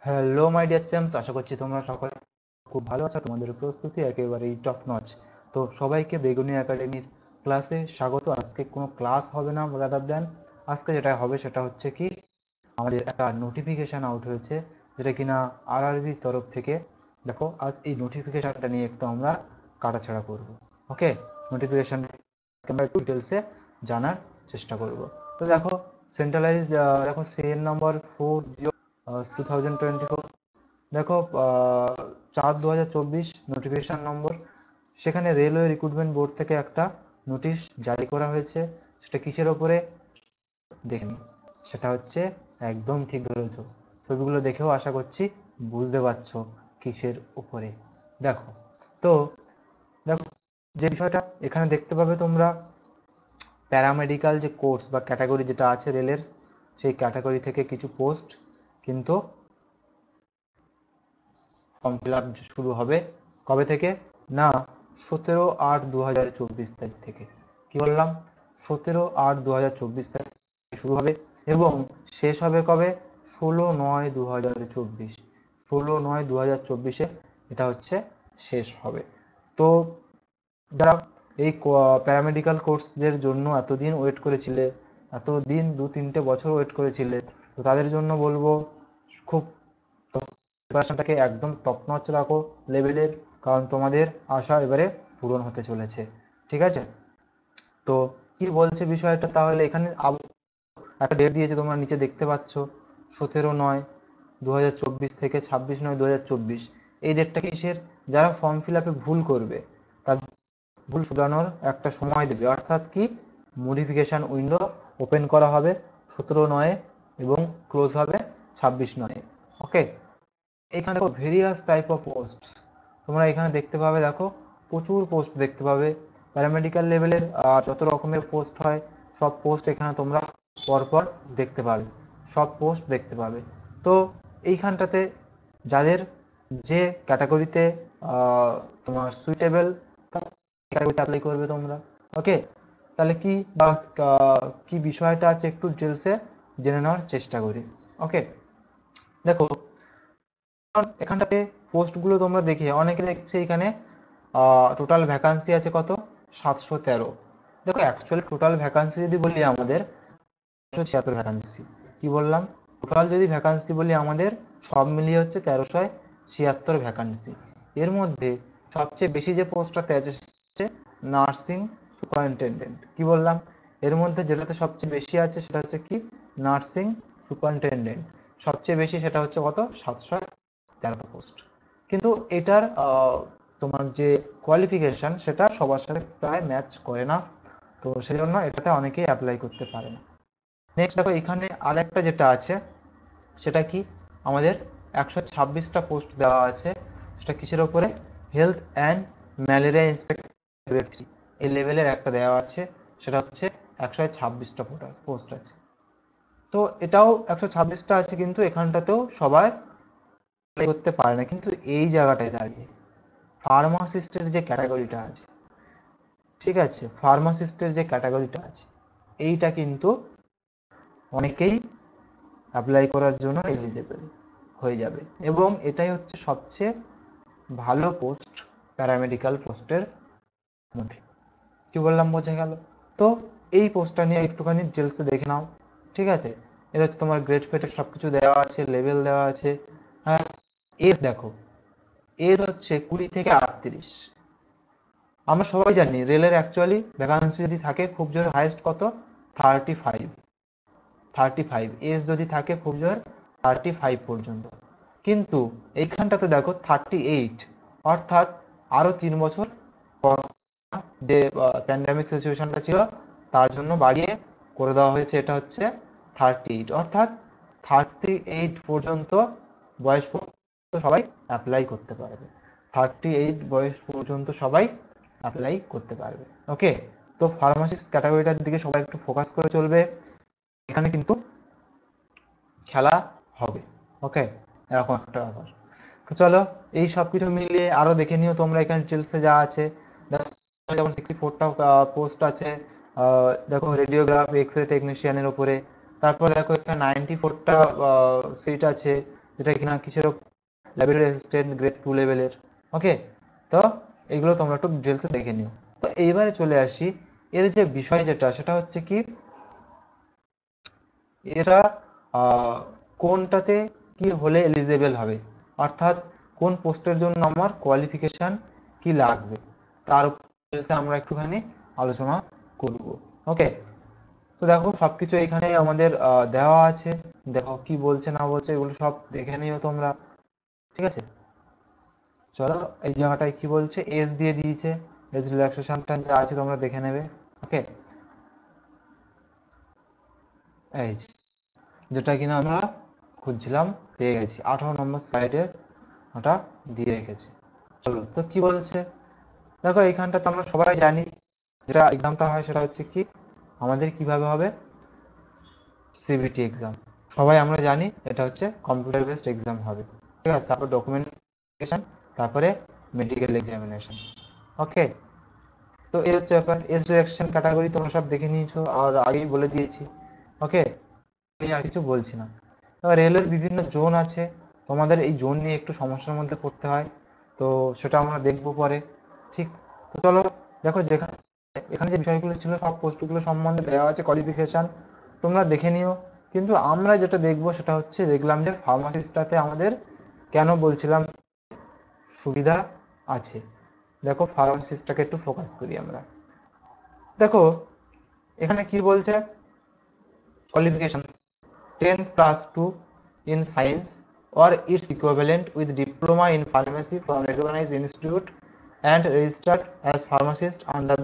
Hello my dear champs, আশা করছি তোমরা সকলে খুব ভালো আছো। তোমাদের প্রস্তুতি একেবারেই টপ নচ। তো সবাইকে বেগুনি একাডেমির ক্লাসে স্বাগত। আজকে কোনো ক্লাস হবে না, রাদার দেন আজকে যেটা হবে সেটা হচ্ছে কি, আমাদের একটা নোটিফিকেশান আউট হয়েছে, যেটা কিনা আরআরবির তরফ থেকে। দেখো, আজ এই নোটিফিকেশানটা নিয়ে একটু আমরা কাটাছাড়া করব। ওকে, নোটিফিকেশান আমরা একটু ডিটেলসে জানার চেষ্টা করব। তো দেখো, সেন্ট্রালাইজ, দেখো সিএন নম্বর 40/2024, দেখো 4/2024 নোটিফিকেশান নম্বর। সেখানে রেলওয়ে রিক্রুটমেন্ট বোর্ড থেকে একটা নোটিশ জারি করা হয়েছে। সেটা কিসের ওপরে দেখে নিই। সেটা হচ্ছে, একদম ঠিক ধরেছো, ছবিগুলো দেখেও আশা করছি বুঝতে পারছো কিসের উপরে। দেখো, তো দেখো, যে বিষয়টা এখানে দেখতে পাবে তোমরা, প্যারামেডিক্যাল যে কোর্স বা ক্যাটাগরি যেটা আছে রেলের, সেই ক্যাটাগরি থেকে কিছু পোস্ট কিন্তু ফর্ম ফিল আপ শুরু হবে। কবে থেকে? না, 17/8/2024 তারিখ থেকে। কি বললাম? 17/8/2024 তারিখ শুরু হবে এবং শেষ হবে কবে? 16/9/2024। 16/9/2024-এ এটা হচ্ছে শেষ হবে। তো যারা এই প্যারামেডিক্যাল কোর্সের জন্য এতদিন ওয়েট করেছিলে, এতদিন 2-3টে বছর ওয়েট করেছিলে, তো তাদের জন্য বলবো, খুব প্রিপারেশনটাকে একদম টপ নচ রাখো লেভেলের, কারণ তোমাদের আশা এবারে পূরণ হতে চলেছে। ঠিক আছে? তো কি বলছে বিষয়টা তাহলে, এখানে একটা ডেট দিয়েছে, তোমরা নিচে দেখতে পাচ্ছ, 17/9/2024 থেকে 26/9/2024। এই ডেটটা কিসের? যারা ফর্ম ফিল আপে ভুল করবে তাদের ভুল শুধরানোর একটা সময় দেবে, অর্থাৎ কি, মডিফিকেশান উইন্ডো ওপেন করা হবে 17/9 এবং ক্লোজ হবে 26/9। ওকে, এখানে দেখো ভেরিয়াস টাইপ অফ পোস্ট তোমরা এখানে দেখতে পাবে। দেখো, প্রচুর পোস্ট দেখতে পাবে প্যারামেডিক্যাল লেভেলের। যত রকমের পোস্ট হয় সব পোস্ট এখানে তোমরা পরপর দেখতে পাবে, সব পোস্ট দেখতে পাবে। তো এইখানটাতে যাদের যে ক্যাটাগরিতে তোমার সুইটেবল, ক্যাটাগরিতে অ্যাপ্লাই করবে তোমরা। ওকে, তাহলে কি বা কি বিষয়টা আছে একটু ডিটেলসে জেনে নেওয়ার চেষ্টা করি। ওকে, দেখো, এখানটাতে পোস্টগুলো তোমরা দেখে অনেকে দেখছে এখানে টোটাল ভ্যাকান্সি আছে কত? 713। দেখো, অ্যাকচুয়ালি টোটাল ভ্যাকান্সি যদি বলি আমাদের 1376 ভ্যাকান্সি। কি বললাম? টোটাল যদি ভ্যাকান্সি বলি আমাদের, সব মিলিয়ে হচ্ছে 1376 ভ্যাকান্সি। এর মধ্যে সবচেয়ে বেশি যে পোস্টটাতে আছে হচ্ছে নার্সিং সুপারিনটেন্ডেন্ট। কি বললাম? এর মধ্যে যেটাতে সবচেয়ে বেশি আছে সেটা হচ্ছে কি, নার্সিং সুপারিনটেন্ডেন্ট। সবচেয়ে বেশি সেটা হচ্ছে কত? 713 পোস্ট। কিন্তু এটার তোমার যে কোয়ালিফিকেশন সেটা সবার সাথে প্রায় ম্যাচ করে না, তো সেই জন্য এটাতে অনেকেই অ্যাপ্লাই করতে পারে না। নেক্সট দেখো, এখানে আরেকটা যেটা আছে সেটা কি, আমাদের 126টা পোস্ট দেওয়া আছে। সেটা কিসের ওপরে? Health and malaria inspector grade 3 এই লেভেলের একটা দেওয়া আছে। সেটা হচ্ছে 126টা পোস্ট আছে। তো এটাও 126টা আছে, কিন্তু এখানটাতেও সবাই অ্যাপ্লাই করতে পারে না। কিন্তু এই জায়গাটায় দাঁড়িয়ে ফার্মাসিস্টের যে ক্যাটাগরিটা আছে, ঠিক আছে, ফার্মাসিস্টের যে ক্যাটাগরিটা আছে, এইটা কিন্তু অনেকেই অ্যাপ্লাই করার জন্য এলিজিবল হয়ে যাবে এবং এটাই হচ্ছে সবচেয়ে ভালো পোস্ট প্যারামেডিক্যাল পোস্টের মধ্যে। কি বললাম, বোঝা গেল? তো এই পোস্টটা নিয়ে একটুখানি ডিটেলসে দেখে নাও। ঠিক আছে, এটা হচ্ছে তোমার গ্রেড ফেটের সব কিছু দেওয়া আছে, লেভেল দেওয়া আছে। হ্যাঁ, এজ দেখো, এজ হচ্ছে 20 থেকে 38। আমরা সবাই জানি রেলের অ্যাকচুয়ালি ভ্যাকান্সি যদি থাকে খুব জোর হাইয়েস্ট কত? 35। 35 এজ যদি থাকে খুব জোর 35 পর্যন্ত। কিন্তু এইখানটাতে দেখো 38, অর্থাৎ আরো 3 বছর পর যে প্যান্ডামিক সিচুয়েশনটা ছিল তার জন্য বাড়িয়ে করে দেওয়া হয়েছে। এটা হচ্ছে 38, অর্থাৎ 38 পর্যন্ত বয়স পর্যন্ত সবাই অ্যাপ্লাই করতে পারবে। 38 বয়স পর্যন্ত সবাই অ্যাপ্লাই করতে পারবে। ওকে, তো ফার্মাসিস্ট ক্যাটাগরিটার দিকে সবাই একটু ফোকাস করে চলবে। এখানে কিন্তু খেলা হবে। ওকে, এরকম একটা ব্যাপার। তো চলো, এই সব কিছু মিলিয়ে আরো দেখে নিও তোমরা এখানে ডিটেলসে যা আছে। যেমন 64টা পোস্ট আছে, দেখো রেডিওগ্রাফ এক্স রে টেকনিশিয়ানের উপরে। তারপর দেখো এখানে 94টা সিট আছে যেটা কিনা কিসের ল্যাবরেটরি অ্যাসিস্ট্যান্ট গ্রেড 2 লেভেলের। ওকে, তো এইগুলো তোমরা একটু ডিটেলসে দেখে নিও। তো এইবারে চলে আসি, এর যে বিষয় যেটা সেটা হচ্ছে কি এরা কোনটাতে কি হলে এলিজেবল হবে, অর্থাৎ কোন পোস্টের জন্য আমার কোয়ালিফিকেশন কি লাগবে, তার উপরে আমরা একটুখানি আলোচনা করব। ওকে, তো দেখো সবকিছু এখানে আমাদের দেওয়া আছে, দেখো কি বলছে না বলছে এগুলো সব দেখে নিও তোমরা, ঠিক আছে। চলো এই জায়গাটায় কি বলছে, এজ দিয়ে দিয়েছে, এজ রিল্যাক্সেশনটা যা আছে তোমরা দেখে নেবে। ওকে, এই যেটা কিনা আমরা খুঁজছিলাম পেয়ে গেছি, 18 নম্বর স্লাইডে ওটা দিয়ে রেখেছি। চলো তো কি বলছে, দেখো এইখানটা তো আমরা সবাই জানি যেটা এক্সামটা হয় সেটা হচ্ছে কি আমাদের কিভাবে হবে, সিবিটি এক্সাম। সবাই আমরা জানি এটা হচ্ছে কম্পিউটার বেসড এক্সাম হবে, ঠিক আছে। তারপর ডকুমেন্টেশন, তারপরে মেডিকেল এক্সামিনেশন। ওকে, তো এই হচ্ছে ব্যাপার। এজ রিল্যাক্সেশন ক্যাটাগরি তোমরা সব দেখে নিয়েছো আর আগেই বলে দিয়েছি। ওকে, আমি আর কিছু বলছি না। এবার রেলের বিভিন্ন জোন আছে, তোমাদের এই জোন নিয়ে একটু সমস্যার মধ্যে পড়তে হয়, তো সেটা আমরা দেখবো পরে। ঠিক, তো চলো দেখো যেখানে এখানে যে বিষয়গুলো ছিল সব পোস্টগুলো সম্বন্ধে দেওয়া আছে কোয়ালিফিকেশন, তোমরা দেখে নিও। কিন্তু আমরা যেটা দেখবো সেটা হচ্ছে দেখলাম যে ফার্মাসিস্টটাতে আমাদের কেন বলছিলাম সুবিধা আছে। দেখো ফার্মাসিস্টটাকে একটু ফোকাস করি আমরা। দেখো এখানে কি বলছে, qualification 10th plus 2 in science or its equivalent with diploma in pharmacy from recognized institute and registered as pharmacist under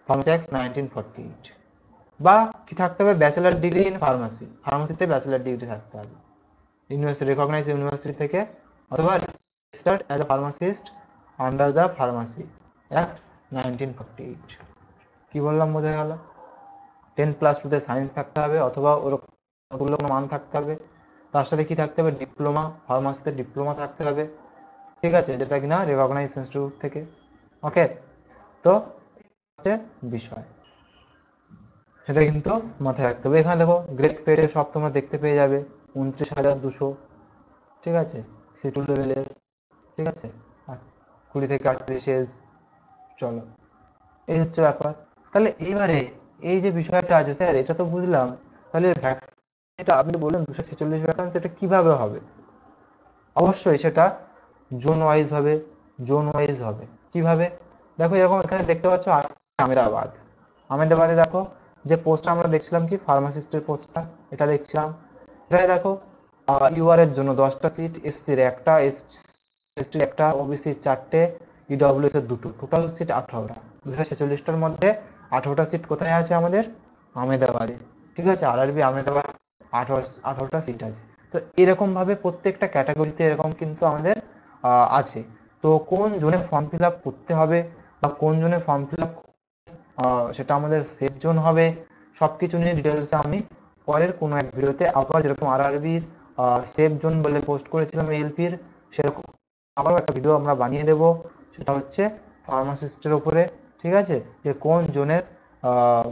Pharmacy Act 1948 বা কি থাকতে হবে ব্যাচেলার ডিগ্রি ইন ফার্মাসি, ফার্মাসিতে ব্যাচেলার ডিগ্রি থাকতে হবে ইউনিভার্সিটি রেকগনাইজ ইউনিভার্সিটি থেকে, অথবা registered as a pharmacist under the pharmacy act 1948। কি বললাম বোঝা গেল, 10+2 সায়েন্স থাকতে হবে অথবা ওরকম কোনো মান থাকতে হবে, তার সাথে কি থাকতে হবে ডিপ্লোমা, ফার্মাসিতে ডিপ্লোমা থাকতে হবে, ঠিক আছে, যেটা কিনা রেকগনাইজ ইনস্টিটিউট থেকে। ওকে, তো হচ্ছে বিষয় সেটা কিন্তু মাথায় রাখতে হবে। এখানে দেখো গ্রেড পেডে সব তোমরা দেখতে পেয়ে যাবে, 29,200, ঠিক আছে, সি2 লেভেলের, ঠিক আছে, 20 থেকে 38 এজ। চলো এই হচ্ছে ব্যাপার। তাহলে এবারে এই যে বিষয়টা আছে স্যার এটা তো বুঝলাম, তাহলে এটা আপনি বললেন 246 ভ্যাকান্সি, এটা কিভাবে হবে? অবশ্যই সেটা জোন ওয়াইজ হবে, জোন ওয়াইজ হবে। কিভাবে? দেখো এরকম এখানে দেখতে পাচ্ছ আহমেদাবাদ, আহমেদাবাদে দেখো যে পোস্টটা আমরা দেখছিলাম কি ফার্মাসিস্টের পোস্টটা, এটা দেখছিলাম, এটাই দেখো ইউআর এর জন্য 10টা সিট, এসসির একটা, এসটির একটা, ওবিসির 4টে, ইডব্লিউএস এর 2টো, টোটাল সিট 18টা। 246টার মধ্যে 18টা সিট কোথায় আছে আমাদের? আহমেদাবাদে, ঠিক আছে, আরআরবি আহমেদাবাদ 18টা সিট আছে। তো এরকম ভাবে প্রত্যেকটা ক্যাটাগরিতে এরকম কিন্তু আমাদের আছে। তো কোন জোনে ফর্ম ফিল আপ করতে হবে বা কোন জোনে ফর্ম ফিল আপ সেটা আমাদের সেফ জোন হবে, সবকিছু নিয়ে ডিটেলস আমি পরের কোনো এক ভিডিওতে আবার যেরকম আরআরবির সেফ জোন বলে পোস্ট করেছিলাম এলপির, সেরকম আবারও একটা ভিডিও আমরা বানিয়ে দেব, সেটা হচ্ছে ফার্মাসিস্টের উপরে, ঠিক আছে, যে কোন জোনের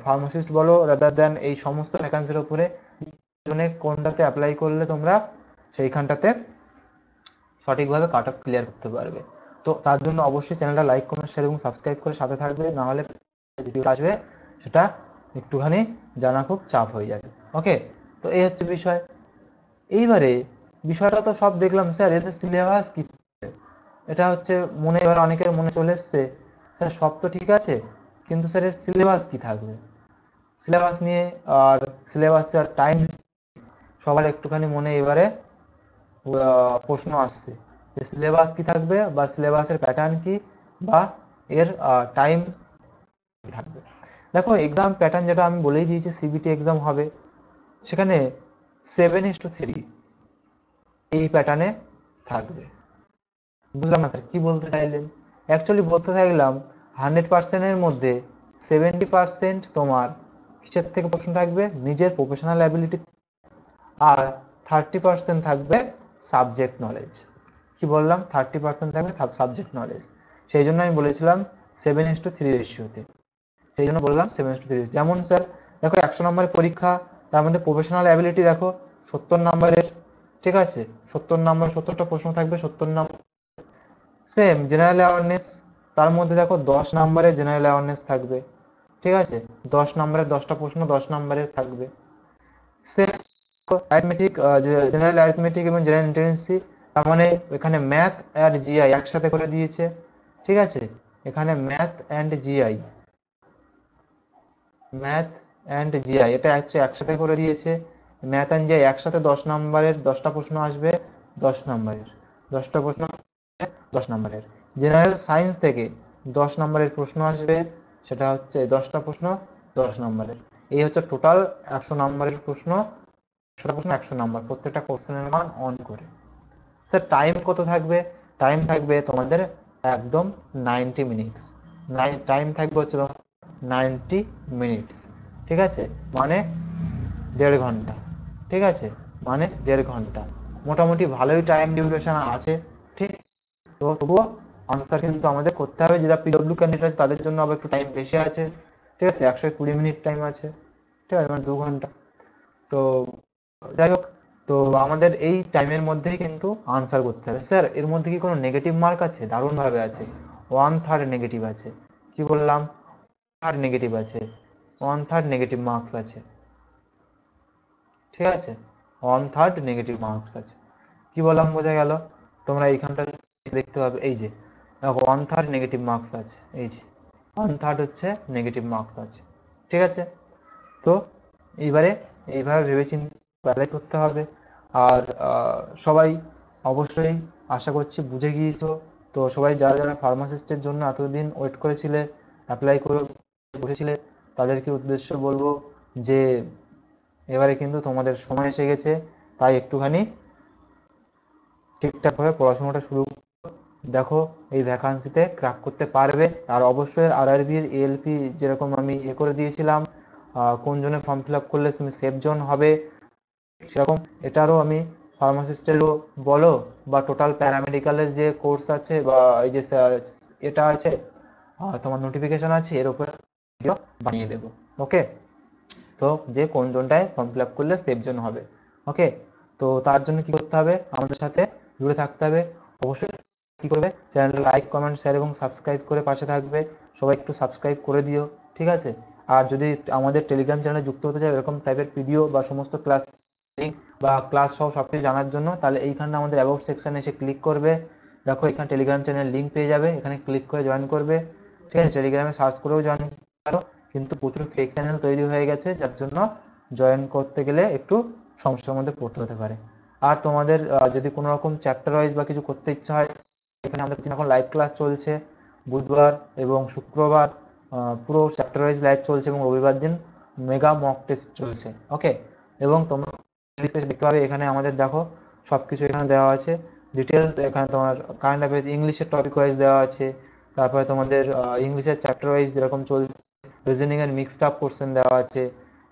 ফার্মাসিস্ট বলো রাদার দ্যান এই সমস্ত ভ্যাকান্সির উপরে জোনে কোনটাতে অ্যাপ্লাই করলে তোমরা সেইখানটাতে সঠিকভাবে কাট অফ ক্লিয়ার করতে পারবে। তো তার জন্য অবশ্যই চ্যানেলটা লাইক কমেন্ট শেয়ার এবং সাবস্ক্রাইব করে সাথে থাকবে, না হলে ভিডিও আসবে সেটা একটুখানি জানা খুব চাপ হয়ে যাবে। ওকে, তো এই হচ্ছে বিষয়। এইবারে বিষয়টা তো সব দেখলাম স্যার, এদের সিলেবাস কি, এটা হচ্ছে মনে এবার অনেকের মনে চলে এসছে স্যার সব তো ঠিক আছে কিন্তু স্যার এর সিলেবাস কি থাকবে, সিলেবাস নিয়ে আর সিলেবাস আর টাইম সবার একটুখানি মনে এবারে প্রশ্ন আসছে যে সিলেবাস কি থাকবে বা সিলেবাসের প্যাটার্ন কি বা এর টাইম থাকবে। দেখো এক্সাম প্যাটার্ন যেটা আমি বলেই দিয়েছি, সিবিটি এক্সাম হবে, সেখানে 7:3 এই প্যাটার্নে থাকবে। বুঝলাম না স্যার কি বলতে চাইলেন? অ্যাকচুয়ালি বলতে চাইলাম 100%-এর মধ্যে 70% তোমার কিসের থেকে প্রশ্ন থাকবে, নিজের প্রফেশনাল অ্যাবিলিটি, আর 30% থাকবে সাবজেক্ট নলেজ। কি বললাম? 30% থাকবে সাবজেক্ট নলেজ। সেই জন্য আমি বলেছিলাম 7:3 রেশিওতে, সেই জন্য বললাম 7:3। যেমন স্যার দেখো 100 নম্বরের পরীক্ষা, তার মধ্যে প্রফেশনাল অ্যাবিলিটি দেখো 70 নম্বরের, ঠিক আছে, 70 নম্বর, 70টা প্রশ্ন থাকবে, 70 নম্বর। সেম জেনারেল অ্যাওয়ারনেস, তার মধ্যে দেখো 10 নম্বরের জেনারেল অ্যাওয়ারনেস থাকবে, ঠিক আছে, 10 নম্বরের 10টা প্রশ্ন 10 নম্বরের থাকবে। সেম অ্যারিথমেটিক, জেনারেল অ্যারিথমেটিক এবং জেনারেল ইন্টেলিজেন্সি, তার মানে এখানে ম্যাথ আর জিআই একসাথে করে দিয়েছে, ঠিক আছে, এখানে math and GI, math and GI এটা একসাথে করে দিয়েছে। ম্যাথ অ্যান্ড জিআই একসাথে 10 নম্বরের 10টা প্রশ্ন আসবে, 10 নম্বরের 10টা প্রশ্ন, 10 নম্বরের। জেনারেল সায়েন্স থেকে 10 নম্বরের প্রশ্ন আসবে, সেটা হচ্ছে 10টা প্রশ্ন 10 নম্বরের। এই হচ্ছে টোটাল 100 নম্বরের প্রশ্ন, 100 নম্বর, প্রত্যেকটা কোশ্চেনের মান অন করে। স্যার টাইম কত থাকবে? টাইম থাকবে তোমাদের একদম 90 মিনিটস, টাইম থাকবে হচ্ছে 90 মিনিটস, ঠিক আছে, মানে 1.5 ঘন্টা, ঠিক আছে, মানে 1.5 ঘন্টা, মোটামুটি ভালোই টাইম ডিউরেশন আছে, ঠিক। তো তবুও আনসার কিন্তু আমাদের করতে হবে, যেটা পিডব্লিউ ক্যান্ডিডেট আছে তাদের জন্য আবার একটু টাইম বেশি আছে, ঠিক আছে, 120 মিনিট টাইম আছে, ঠিক আছে, মানে 2 ঘন্টা। তো যাই হোক, তো আমাদের এই টাইমের মধ্যেই কিন্তু আনসার করতে হবে। স্যার এর মধ্যে কি কোনো নেগেটিভ মার্ক আছে? দারুণভাবে আছে, 1/3 নেগেটিভ আছে। কি বললাম? থার্ড নেগেটিভ আছে, 1/3 নেগেটিভ মার্কস আছে, ঠিক আছে, 1/3 নেগেটিভ মার্কস আছে। কি বললাম বোঝা গেল? তোমরা এইখানটা দেখতে পাবে, এই যে 1/3 নেগেটিভ মার্কস আছে, এই যে 1/3 হচ্ছে নেগেটিভ মার্কস আছে, ঠিক আছে। তো এইবারে এইভাবে ভেবেচিন্তে অ্যাপ্লাই করতে হবে। আর সবাই অবশ্যই আশা করছি বুঝে গিয়েছো। তো সবাই যারা যারা ফার্মাসিস্টের জন্য এতদিন ওয়েট করেছিলে, অ্যাপ্লাই করে বসেছিলে, তাদেরকে উদ্দেশ্য বলবো যে এবারে কিন্তু তোমাদের সময় এসে গেছে, তাই একটুখানি ঠিকঠাকভাবে পড়াশোনাটা শুরু দেখো, এই ভ্যাকান্সিতে ক্র্যাক করতে পারবে। আর অবশ্যই আরআরবির এএলপি যেরকম আমি করে দিয়েছিলাম, কোন জোনে ফর্ম ফিল আপ করলে সেফ জোন হবে, সেরকম এটারও আমি ফার্মাসিস্টেরও বলো বা টোটাল প্যারামেডিক্যালের যে কোর্স আছে বা এই যে এটা আছে, তোমার নোটিফিকেশন আছে, এর উপরে ভিডিও বানিয়ে দেবো। ওকে, তো যে কোন জোনটায় ফর্ম ফিল আপ করলে সেফ জোন হবে। ওকে, তো তার জন্য কি করতে হবে? আমাদের সাথে জুড়ে থাকতে হবে। অবশ্যই কি করবে? চ্যানেলটা লাইক, কমেন্ট, শেয়ার এবং সাবস্ক্রাইব করে পাশে থাকবে। সবাই একটু সাবস্ক্রাইব করে দিও, ঠিক আছে। আর যদি আমাদের টেলিগ্রাম চ্যানেলে যুক্ত হতে চাও এরকম টাইপের ভিডিও বা সমস্ত ক্লাস লিঙ্ক বা ক্লাস সহ সব কিছু জানার জন্য, তাহলে এইখানে আমাদের অ্যাবাউট সেকশনে এসে ক্লিক করবে। দেখো এখানে টেলিগ্রাম চ্যানেল লিঙ্ক পেয়ে যাবে, এখানে ক্লিক করে জয়েন করবে, ঠিক আছে। টেলিগ্রামে সার্চ করেও জয়েন করো, কিন্তু প্রচুর ফেক চ্যানেল তৈরি হয়ে গেছে, যার জন্য জয়েন করতে গেলে একটু সমস্যার মধ্যে পড়তে হতে পারে। আর তোমাদের যদি কোনো রকম চ্যাপ্টার ওয়াইজ বা কিছু করতে ইচ্ছা হয়, এখানে আমাদের এখন লাইভ ক্লাস চলছে বুধবার এবং শুক্রবার, পুরো চ্যাপ্টার ওয়াইজ লাইভ চলছে, এবং রবিবার দিন মেগা মক টেস্ট চলছে। ওকে, এবং তোমরা দেখতে পাবে এখানে আমাদের দেখো সব কিছু এখানে দেওয়া আছে ডিটেলস। এখানে তোমার কারেন্ট অ্যাফেয়ার্স ইংলিশের টপিক ওয়াইজ দেওয়া আছে, তারপরে তোমাদের ইংলিশের চ্যাপ্টার ওয়াইজ যেরকম চলছে, রিজনিং এর মিক্সড আপ কোশ্চেন দেওয়া আছে,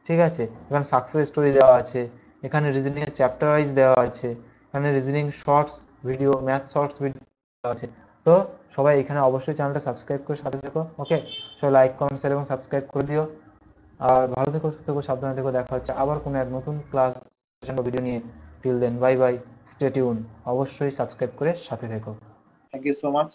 ঠিক আছে, এখানে সাকসেস স্টোরি দেওয়া আছে, এখানে রিজনিং এর চ্যাপ্টার ওয়াইজ দেওয়া আছে, এখানে reasoning shorts video, math shorts video দেওয়া আছে। তো সবাই এখানে অবশ্যই চ্যানেলটা সাবস্ক্রাইব করে সাথে থেকো। ওকে, সবাই লাইক, কমেন্ট, শেয়ার এবং সাবস্ক্রাইব করে দিও। আর ভালো থেকো, সুস্থ থেকো, সাবধানে থেকো। দেখা হচ্ছে আবার কোনো এক নতুন ক্লাস ভিডিও নিয়ে। Till then, bye bye, stay tune. অবশ্যই সাবস্ক্রাইব করে সাথে থেকো। Thank you so much.